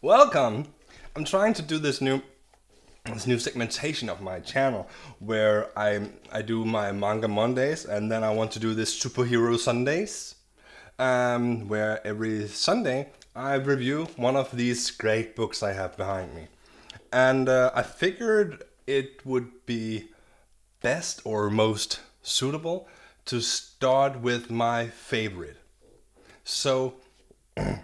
Welcome! I'm trying to do this new segmentation of my channel where I do my manga Mondays, and then I want to do this superhero Sundays, where every Sunday I review one of these great books I have behind me. And I figured it would be best or most suitable to start with my favorite. So at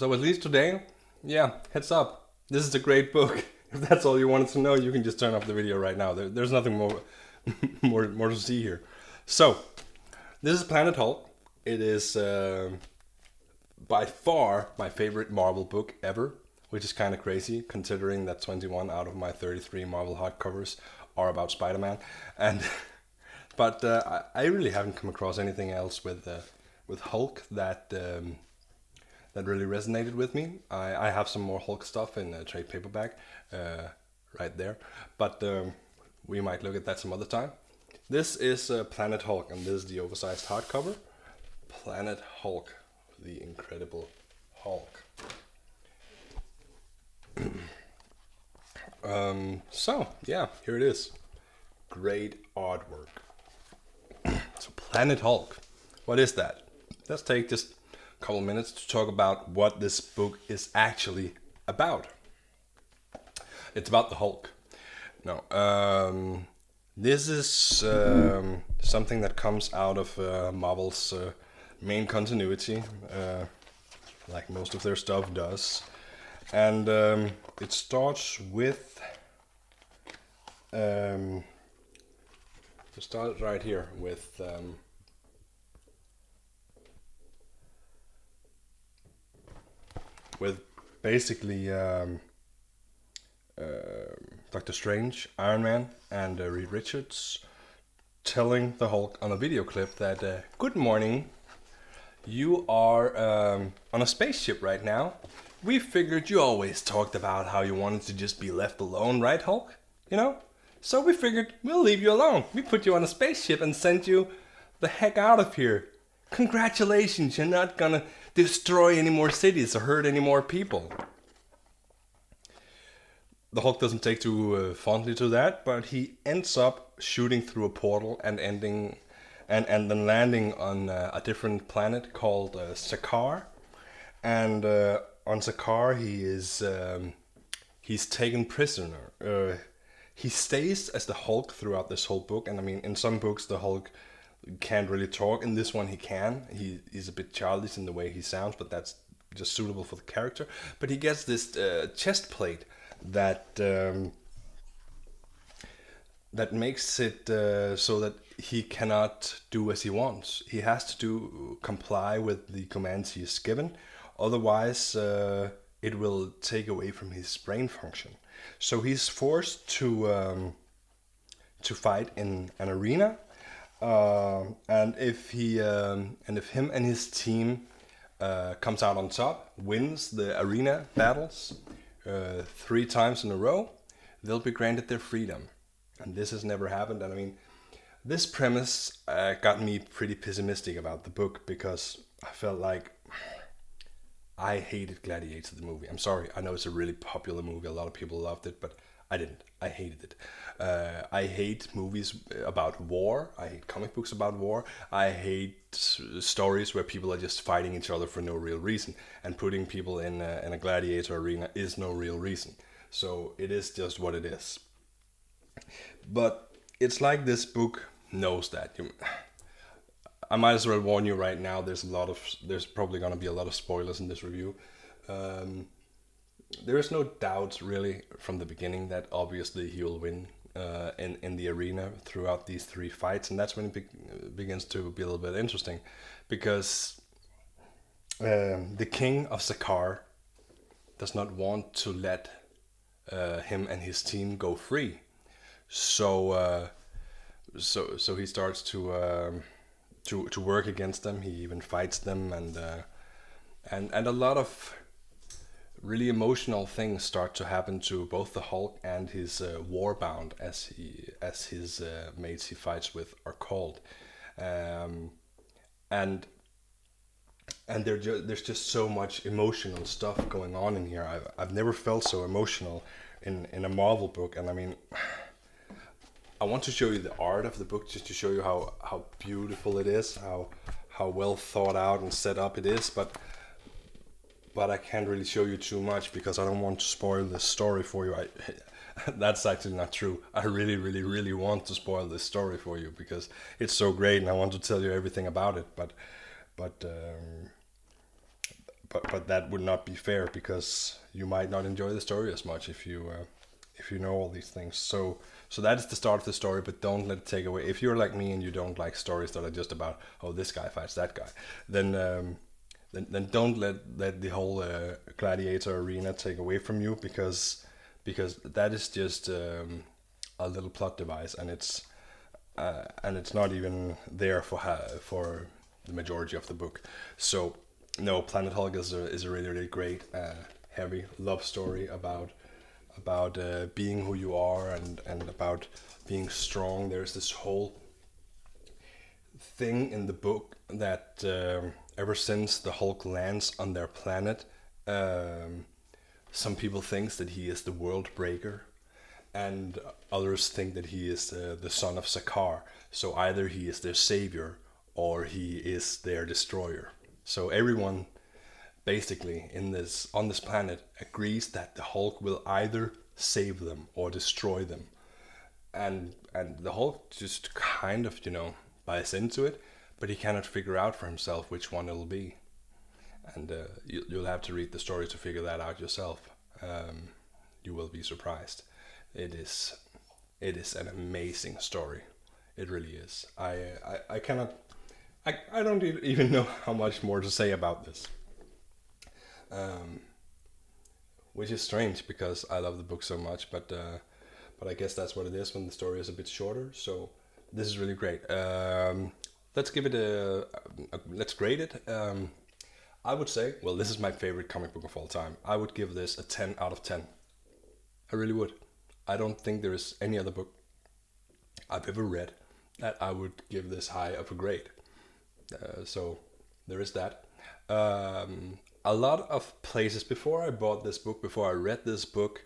least today, yeah, heads up. This is a great book. If that's all you wanted to know, you can just turn off the video right now. There's nothing more more to see here. So, this is Planet Hulk. It is by far my favorite Marvel book ever, which is kind of crazy considering that 21 out of my 33 Marvel hardcovers are about Spider-Man. But I really haven't come across anything else with Hulk that really resonated with me. I have some more Hulk stuff in a trade paperback right there, but we might look at that some other time. This is Planet Hulk, and this is the oversized hardcover. Planet Hulk, the Incredible Hulk. So, yeah, here it is. Great artwork. So, Planet Hulk, what is that? Let's take just a couple minutes to talk about what this book is actually about. It's about the Hulk. No, this is something that comes out of Marvel's main continuity, like most of their stuff does. And it starts with right here with basically Doctor Strange, Iron Man, and Reed Richards telling the Hulk on a video clip that good morning, you are on a spaceship right now. We figured you always talked about how you wanted to just be left alone, right, Hulk? You know? So we figured we'll leave you alone. We put you on a spaceship and sent you the heck out of here. Congratulations, you're not gonna destroy any more cities or hurt any more people. The Hulk doesn't take too fondly to that, but he ends up shooting through a portal and then landing on a different planet called Sakaar. And on Sakaar, he's taken prisoner. He stays as the Hulk throughout this whole book, and I mean, in some books the Hulk can't really talk. In this one, he can. He's a bit childish in the way he sounds, but that's just suitable for the character. But he gets this chest plate that makes it so that he cannot do as he wants. He has to comply with the commands he is given, otherwise it will take away from his brain function. So he's forced to fight in an arena, and if him and his team comes out on top, wins the arena battles 3 times in a row, they'll be granted their freedom. And this has never happened. And I mean, this premise got me pretty pessimistic about the book, because I felt like I hated Gladiator, the movie. I'm sorry, I know it's a really popular movie, a lot of people loved it, but I didn't. I hated it. I hate movies about war. I hate comic books about war. I hate stories where people are just fighting each other for no real reason. And putting people in a gladiator arena is no real reason. So it is just what it is. But it's like this book knows that. I might as well warn you right now. There's probably going to be a lot of spoilers in this review. There is no doubt really from the beginning that obviously he will win in the arena throughout these 3 fights, and that's when it begins to be a little bit interesting, because the king of Sakaar does not want to let him and his team go free. So he starts to work against them. He even fights them, and a lot of really emotional things start to happen to both the Hulk and his Warbound, as as his mates he fights with are called. Um, and there's just so much emotional stuff going on in here. I've never felt so emotional in a Marvel book. And I mean, I want to show you the art of the book just to show you how beautiful it is, how well thought out and set up it is. But I can't really show you too much because I don't want to spoil the story for you. That's actually not true. I really, really, really want to spoil this story for you because it's so great and I want to tell you everything about it. But that would not be fair because you might not enjoy the story as much if you know all these things. So that is the start of the story, but don't let it take away. If you're like me and you don't like stories that are just about, oh, this guy fights that guy, then don't let the whole gladiator arena take away from you because that is just a little plot device, and it's not even there for the majority of the book. So no, Planet Hulk is a really, really great heavy love story about being who you are and about being strong. There's this whole thing in the book that ever since the Hulk lands on their planet, some people think that he is the world breaker, and others think that he is the son of Sakaar. So either he is their savior or he is their destroyer. So everyone basically on this planet agrees that the Hulk will either save them or destroy them. And the Hulk just kind of, buys into it, but he cannot figure out for himself which one it'll be. And you'll have to read the story to figure that out yourself. You will be surprised. It is an amazing story. It really is. I cannot. I don't even know how much more to say about this. Which is strange because I love the book so much, but I guess that's what it is when the story is a bit shorter. So this is really great. Let's give it let's grade it. I would say, well, this is my favorite comic book of all time. I would give this a 10 out of 10. I really would. I don't think there is any other book I've ever read that I would give this high of a grade. So there is that. A lot of places before I bought this book, before I read this book,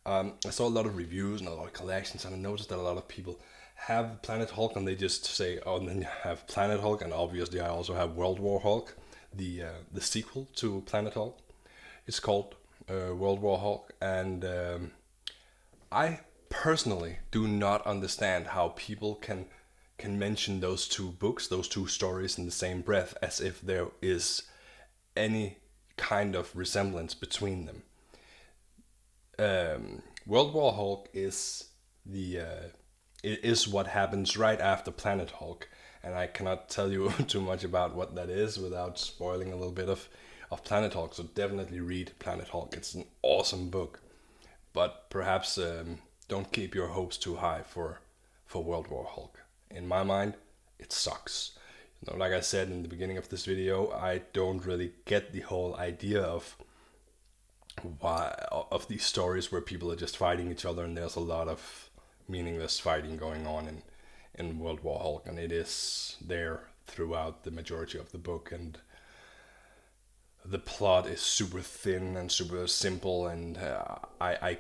I saw a lot of reviews and a lot of collections, and I noticed that a lot of people have Planet Hulk and they just say, oh, and then you have Planet Hulk, and obviously I also have World War Hulk, the sequel to Planet Hulk. It's called World War Hulk, and I personally do not understand how people can mention those two books, those two stories in the same breath, as if there is any kind of resemblance between them. World War Hulk is it is what happens right after Planet Hulk, and I cannot tell you too much about what that is without spoiling a little bit of Planet Hulk. So definitely read Planet Hulk. It's an awesome book, but perhaps don't keep your hopes too high for World War Hulk. In my mind, it sucks. Like I said in the beginning of this video, I don't really get the whole idea of these stories where people are just fighting each other and there's a lot of meaningless fighting going on in World War Hulk, and it is there throughout the majority of the book, and the plot is super thin and super simple, and I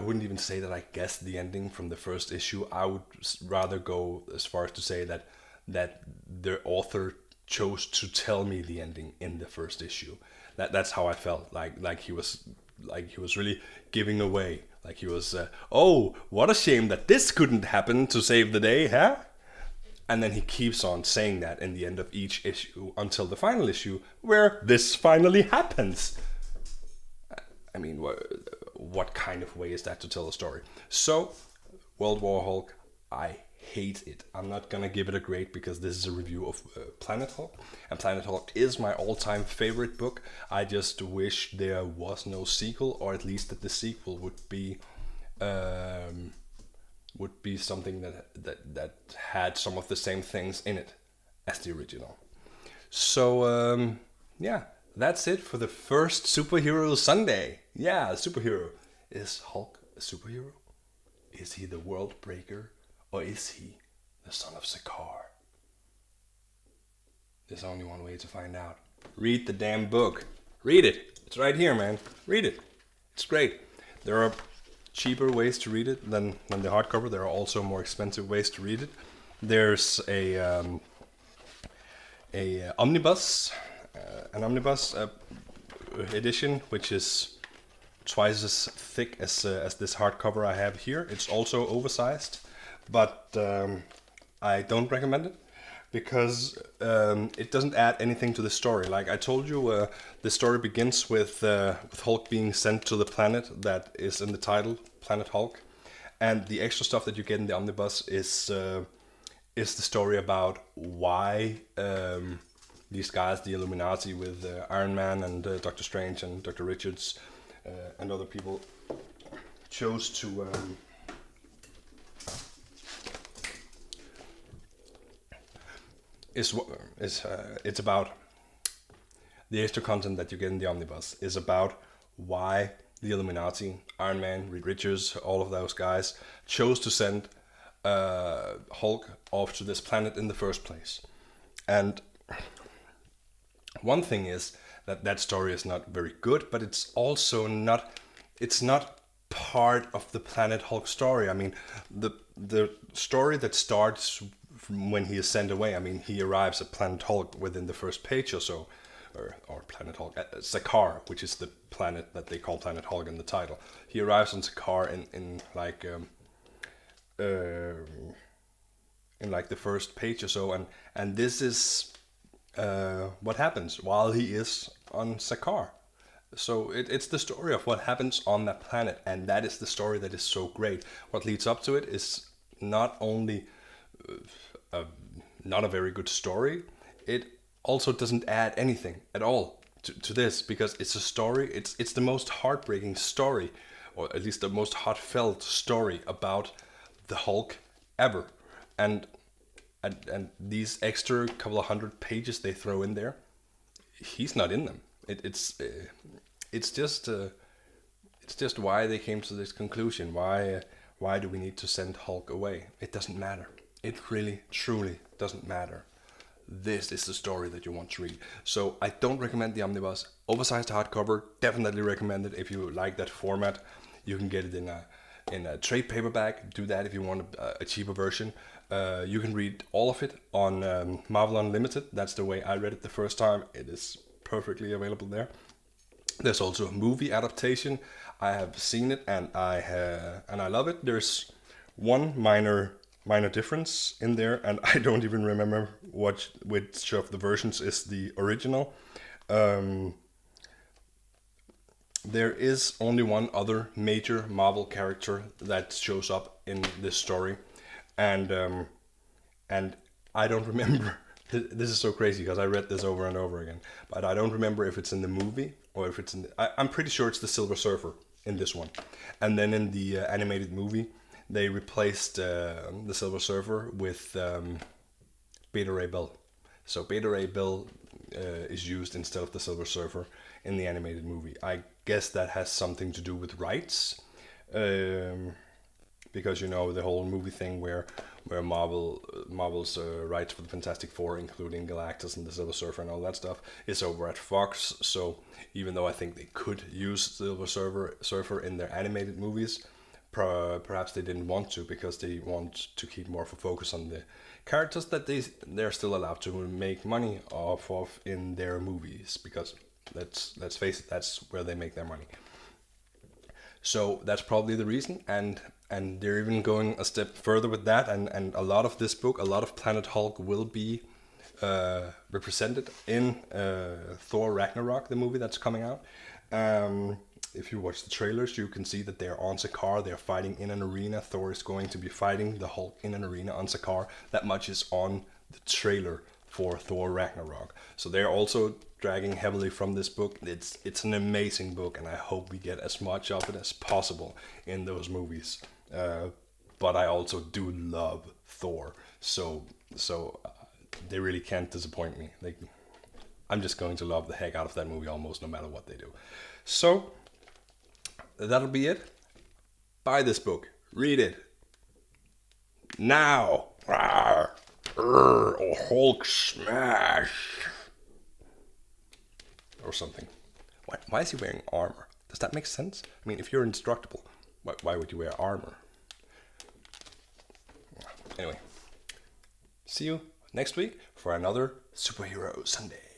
wouldn't even say that I guessed the ending from the first issue. I would rather go as far as to say that the author chose to tell me the ending in the first issue. That's how I felt. Like he was really giving away. Like he was, oh, what a shame that this couldn't happen to save the day, huh? And then he keeps on saying that in the end of each issue until the final issue, where this finally happens. I mean, what kind of way is that to tell a story? So, World War Hulk, I hate it. I'm not gonna give it a grade because this is a review of Planet Hulk, and Planet Hulk is my all-time favorite book. I just wish there was no sequel, or at least that the sequel would be something that had some of the same things in it as the original. So yeah, that's it for the first Superhero Sunday. Yeah, superhero. Is Hulk a superhero? Is he the world breaker, or is he the son of Sakaar? There's only one way to find out. Read the damn book. Read it. It's right here, man. Read it. It's great. There are cheaper ways to read it than the hardcover. There are also more expensive ways to read it. There's an omnibus edition, which is twice as thick as this hardcover I have here. It's also oversized, but I don't recommend it because it doesn't add anything to the story. Like I told you, the story begins with Hulk being sent to the planet that is in the title, Planet Hulk, and the extra stuff that you get in the omnibus is the story about why these guys, the Illuminati, with Iron Man and Doctor Strange and Dr. Richards and other people, chose to it's about the extra content that you get in the omnibus is about why the Illuminati, Iron Man, Reed Richards, all of those guys chose to send Hulk off to this planet in the first place. And one thing is that story is not very good, but it's also not part of the Planet Hulk story. I mean, the story that starts from when he is sent away. I mean, he arrives at Planet Hulk within the first page or so, or Planet Hulk, Sakaar, which is the planet that they call Planet Hulk in the title. He arrives on Sakaar in like the first page or so, and this is what happens while he is on Sakaar. So it's the story of what happens on that planet, and that is the story that is so great. What leads up to it is not only not a very good story, it also doesn't add anything at all to this, because it's a story, it's the most heartbreaking story, or at least the most heartfelt story about the Hulk ever. And these extra couple of hundred pages they throw in there, he's not in them. It's just why they came to this conclusion. Why do we need to send Hulk away? It doesn't matter. It really, truly doesn't matter. This is the story that you want to read. So I don't recommend the omnibus. Oversized hardcover, definitely recommend it if you like that format. You can get it in a trade paperback. Do that if you want a cheaper version. You can read all of it on Marvel Unlimited. That's the way I read it the first time. It is perfectly available there. There's also a movie adaptation. I have seen it and I love it. There's one minor difference in there, and I don't even remember which of the versions is the original. There is only one other major Marvel character that shows up in this story, and I don't remember. This is so crazy because I read this over and over again, but I don't remember if it's in the movie or if it's in I'm pretty sure it's the Silver Surfer in this one. And then in the animated movie, they replaced the Silver Surfer with Beta Ray Bill. So Beta Ray Bill is used instead of the Silver Surfer in the animated movie. I guess that has something to do with rights, because you know the whole movie thing where Marvel's rights for the Fantastic Four, including Galactus and the Silver Surfer and all that stuff, is over at Fox. So even though I think they could use Silver Surfer in their animated movies, perhaps they didn't want to, because they want to keep more of a focus on the characters that they're still allowed to make money off of in their movies, because let's face it, that's where they make their money. So that's probably the reason, and they're even going a step further with that, and a lot of this book, a lot of Planet Hulk will be represented in Thor Ragnarok, the movie that's coming out. If you watch the trailers, you can see that they're on Sakaar, they're fighting in an arena. Thor is going to be fighting the Hulk in an arena on Sakaar. That much is on the trailer for Thor Ragnarok. So they're also dragging heavily from this book. It's an amazing book, and I hope we get as much of it as possible in those movies. But I also do love Thor, so they really can't disappoint me. I'm just going to love the heck out of that movie almost no matter what they do. So that'll be it. Buy this book, read it, now. Rawr. Or Hulk smash. Or something. Why is he wearing armor? Does that make sense? I mean, if you're indestructible, why would you wear armor? Anyway, see you next week for another Superhero Sunday.